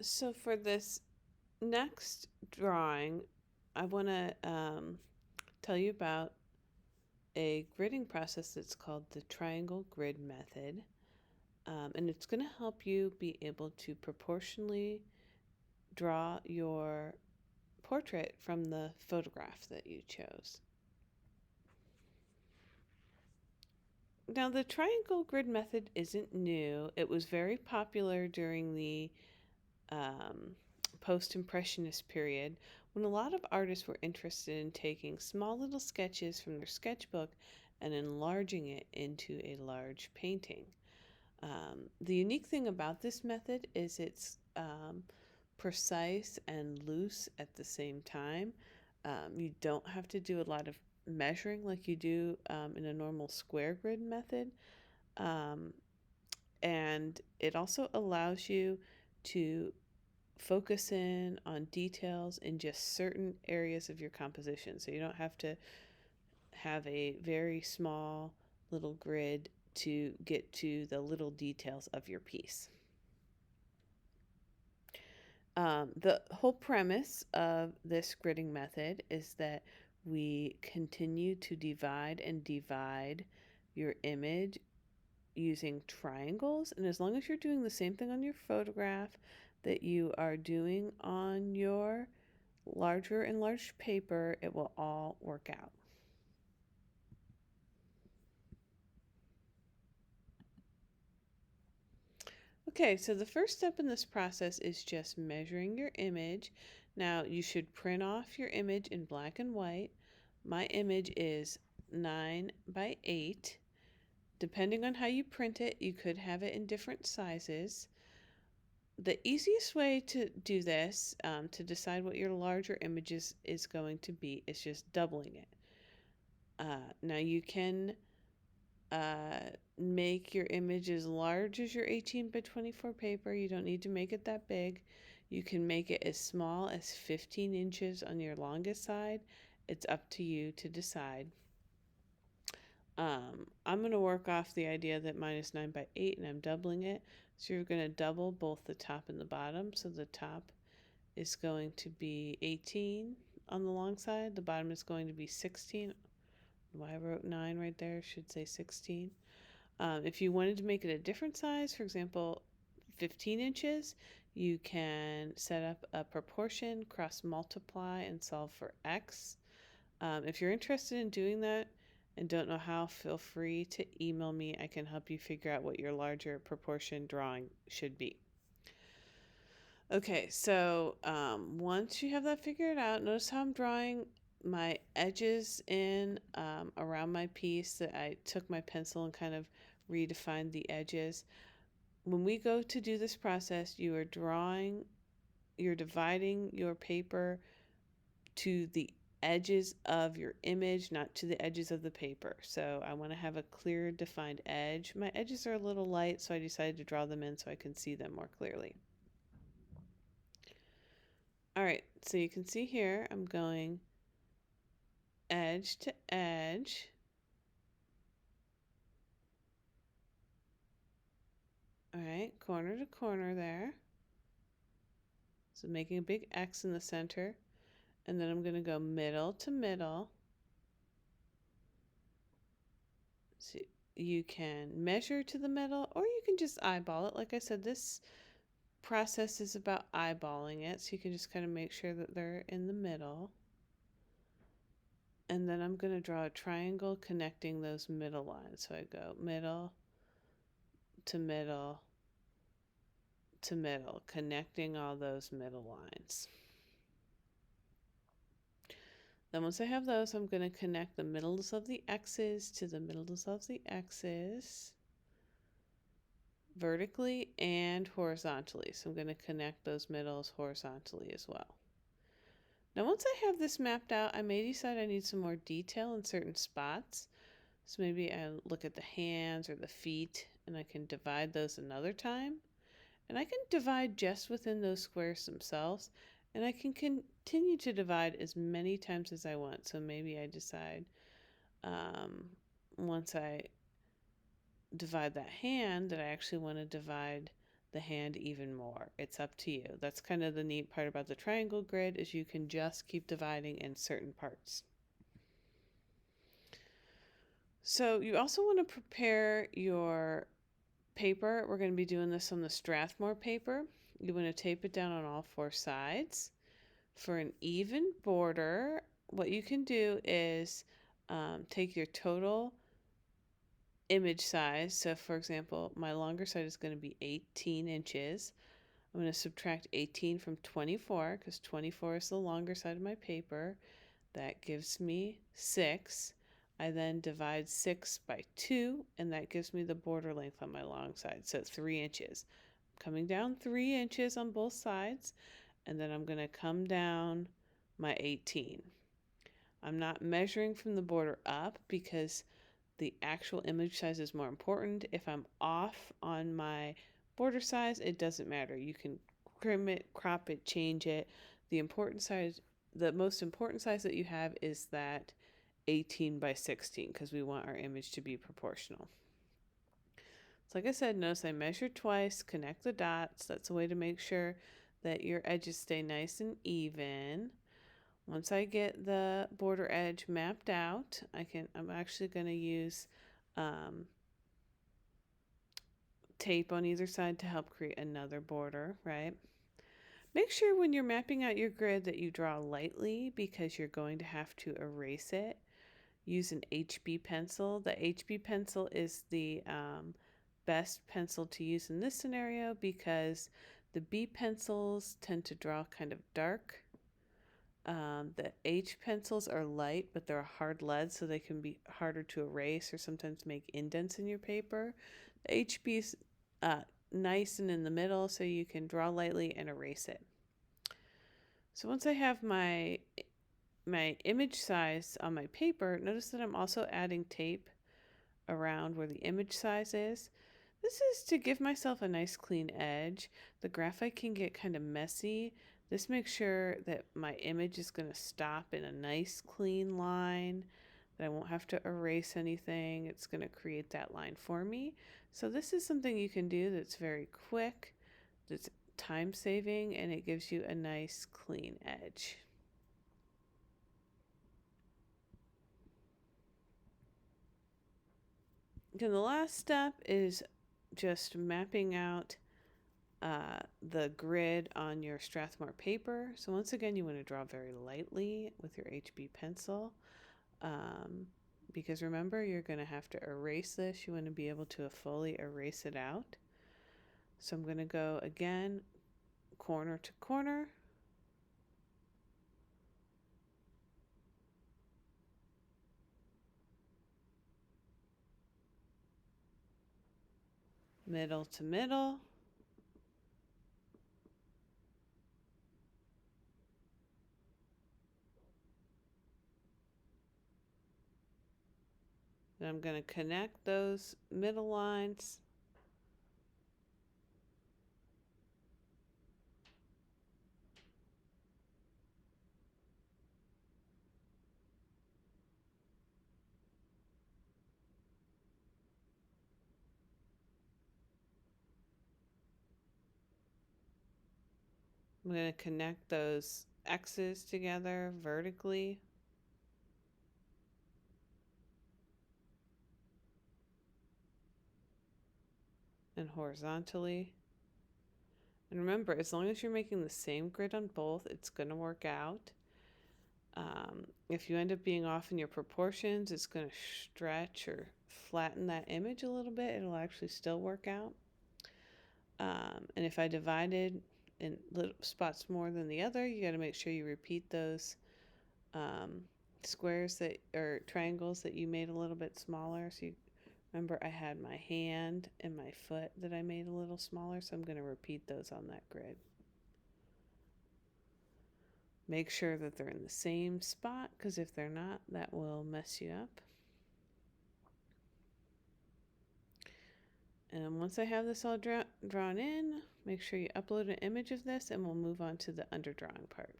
So for this next drawing, I want to tell you about a gridding process that's called the triangle grid method. And it's going to help you be able to proportionally draw your portrait from the photograph that you chose. Now, the triangle grid method isn't new. It was very popular during the um, post-impressionist period, when a lot of artists were interested in taking small little sketches from their sketchbook and enlarging it into a large painting. The unique thing about this method is it's precise and loose at the same time. You don't have to do a lot of measuring like you do in a normal square grid method. Um, and it also allows you to focus in on details in just certain areas of your composition. So you don't have to have a very small little grid to get to the little details of your piece. The whole premise of this gridding method is that we continue to divide and divide your image using triangles. And as long as you're doing the same thing on your photograph that you are doing on your larger enlarged paper, it will all work out. Okay, so the first step in this process is just measuring your image. Now, you should print off your image in black and white. My image is 9 by 8. Depending on how you print it, you could have it in different sizes. The easiest way to do this, to decide what your larger image is going to be, is just doubling it. Now you can make your image as large as your 18 by 24 paper. You don't need to make it that big. You can make it as small as 15 inches on your longest side. It's up to you to decide. I'm going to work off the idea that mine is 9 by 8 and I'm doubling it. So you're going to double both the top and the bottom. So the top is going to be 18 on the long side. The bottom is going to be 16. Why I wrote 9 right there should say 16. If you wanted to make it a different size, for example, 15 inches, you can set up a proportion, cross multiply, and solve for x. If you're interested in doing that and don't know how, feel free to email me. I can help you figure out what your larger proportion drawing should be. Okay, so once you have that figured out, notice how I'm drawing my edges in around my piece, that I took my pencil and kind of redefined the edges. When we go to do this process, you're dividing your paper to the edges of your image, not to the edges of the paper. So I want to have a clear defined edge. My edges are a little light, so I decided to draw them in so I can see them more clearly. All right, so you can see here, I'm going edge to edge. All right, corner to corner there. So making a big X in the center. And then I'm going to go middle to middle. So you can measure to the middle, or you can just eyeball it. Like I said, this process is about eyeballing it, so you can just kind of make sure that they're in the middle. And then I'm going to draw a triangle connecting those middle lines. So I go middle to middle to middle, connecting all those middle lines. Then once I have those, I'm going to connect the middles of the X's to the middles of the X's vertically and horizontally. So I'm going to connect those middles horizontally as well. Now once I have this mapped out, I may decide I need some more detail in certain spots. So maybe I look at the hands or the feet and I can divide those another time. And I can divide just within those squares themselves. And I can continue to divide as many times as I want. So maybe I decide once I divide that hand that I actually want to divide the hand even more. It's up to you. That's kind of the neat part about the triangle grid is you can just keep dividing in certain parts. So you also want to prepare your paper. We're going to be doing this on the Strathmore paper. You want to tape it down on all four sides. For an even border, what you can do is take your total image size. So for example, my longer side is going to be 18 inches. I'm going to subtract 18 from 24 because 24 is the longer side of my paper. That gives me 6. I then divide 6 by 2, and that gives me the border length on my long side, so 3 inches. Coming down 3 inches on both sides, and then I'm going to come down my 18. I'm not measuring from the border up because the actual image size is more important. If I'm off on my border size, it doesn't matter. You can trim it, crop it, change it. The most important size that you have is that 18 by 16 because we want our image to be proportional. So like I said, notice I measured twice, connect the dots. That's a way to make sure that your edges stay nice and even. Once I get the border edge mapped out, I'm actually going to use tape on either side to help create another border, right? Make sure when you're mapping out your grid that you draw lightly because you're going to have to erase it. Use an HB pencil. The HB pencil is the best pencil to use in this scenario because the B pencils tend to draw kind of dark. The H pencils are light, but they're a hard lead, so they can be harder to erase or sometimes make indents in your paper. The HB is nice and in the middle, so you can draw lightly and erase it. So once I have my image size on my paper, notice that I'm also adding tape around where the image size is. This is to give myself a nice clean edge. The graphite can get kind of messy. This makes sure that my image is going to stop in a nice clean line, that I won't have to erase anything. It's going to create that line for me. So this is something you can do that's very quick, that's time saving, and it gives you a nice clean edge. Then the last step is just mapping out the grid on your Strathmore paper. So once again, you want to draw very lightly with your HB pencil because remember, you're going to have to erase this. You want to be able to fully erase it out. So I'm going to go again, corner to corner. Middle to middle. Then I'm going to connect those middle lines. I'm going to connect those X's together vertically. And horizontally. And remember, as long as you're making the same grid on both, it's going to work out. If you end up being off in your proportions, it's going to stretch or flatten that image a little bit. It'll actually still work out. And if I divided in little spots more than the other, you got to make sure you repeat those squares that or triangles that you made a little bit smaller. So you remember I had my hand and my foot that I made a little smaller, so I'm going to repeat those on that grid. Make sure that they're in the same spot because if they're not, that will mess you up. And once I have this all drawn in, make sure you upload an image of this and we'll move on to the underdrawing part.